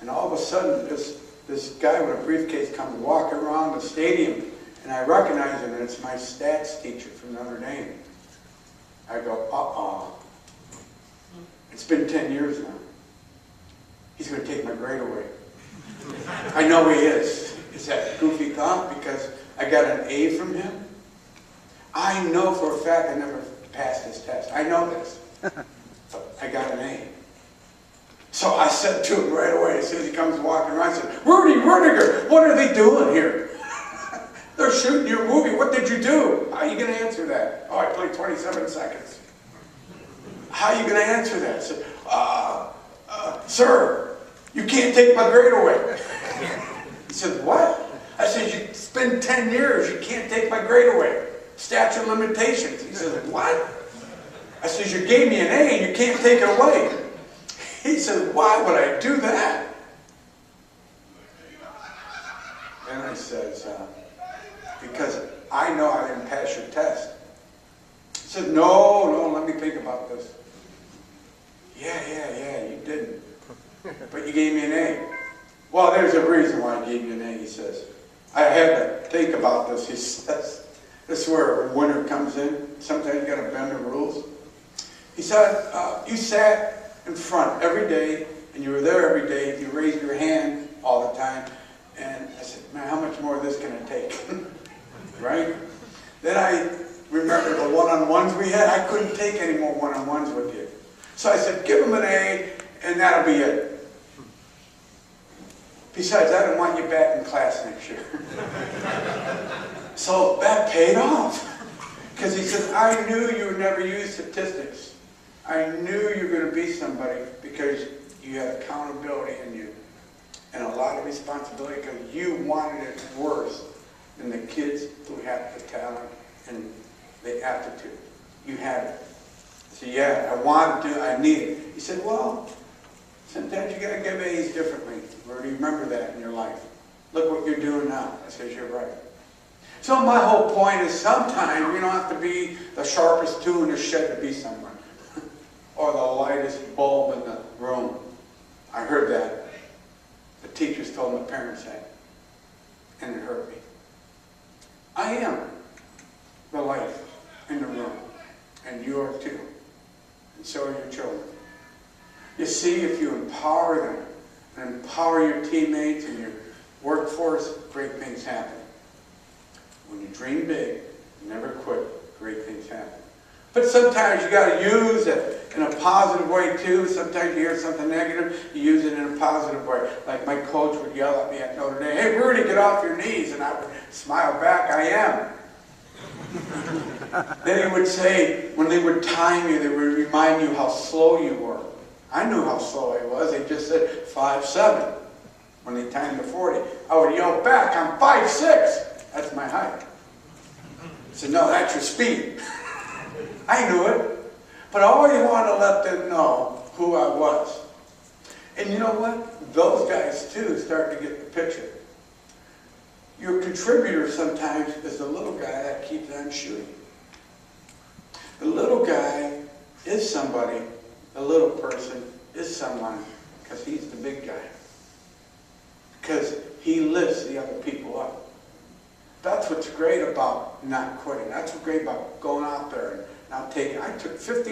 And all of a sudden, this guy with a briefcase comes walking around the stadium, and I recognize him, and it's my stats teacher from Notre Dame. I go, uh-oh. It's been 10 years now. He's going to take my grade away. I know he is. Is that a goofy thought? Because I got an A from him. I know for a fact I never passed his test. I know this. But I got an A. So I said to him right away, as soon as he comes walking around, I said, Rudy, Rudiger, what are they doing here? They're shooting your movie. What did you do? How are you going to answer that? Oh, I played 27 seconds. How are you going to answer that? I said, sir, you can't take my grade away. He said, what? I said, it's been 10 years. You can't take my grade away. Statute of limitations. He said, what? I said, you gave me an A and you can't take it away. He said, why would I do that? And I says, because I know I didn't pass your test. He said, no, let me think about this. Yeah, you didn't. But you gave me an A. Well, there's a reason why I gave you an A, he says. I had to think about this, he says. This is where winter comes in. Sometimes you got to bend the rules. He said, you sat in front every day, and you were there every day. You raised your hand all the time. And I said, man, how much more of this can it take? Right? Then I remember the one-on-ones we had. I couldn't take any more one-on-ones with you. So I said, give him an A, and that'll be it. Besides, I don't want you back in class next year. So that paid off. Because he said, I knew you would never use statistics. I knew you were going to be somebody because you had accountability in you. And a lot of responsibility because you wanted it worse than the kids who have the talent and the aptitude. You had it. So yeah, I wanted to, I need it. He said, well, sometimes you got to give A's differently. Rudy, remember that in your life. Look what you're doing now. I said, you're right. So my whole point is sometimes we don't have to be the sharpest tool in the shed to be someone. Or the lightest bulb in the room. I heard that. The teachers told my parents that. And it hurt me. I am the light in the room. And you are too. And so are your children. You see, if you empower them and empower your teammates and your workforce, great things happen. When you dream big, never quit, great things happen. But sometimes you got to use it in a positive way too. Sometimes you hear something negative, you use it in a positive way. Like my coach would yell at me at Notre Dame, hey Rudy, get off your knees. And I would smile back, I am. Then he would say, when they would time you, they would remind you how slow you were. I knew how slow I was. They just said 5'7". When they timed to 40, I would yell back, I'm 5'6". That's my height. He said, no, that's your speed. I knew it. But I always wanted to let them know who I was. And you know what? Those guys, too, start to get the picture. Your contributor sometimes is the little guy that keeps on shooting. The little guy is somebody, the little person is someone, because he's the big guy. Because he lifts the other people up. That's what's great about not quitting. That's what's great about going out there and not taking. I took 50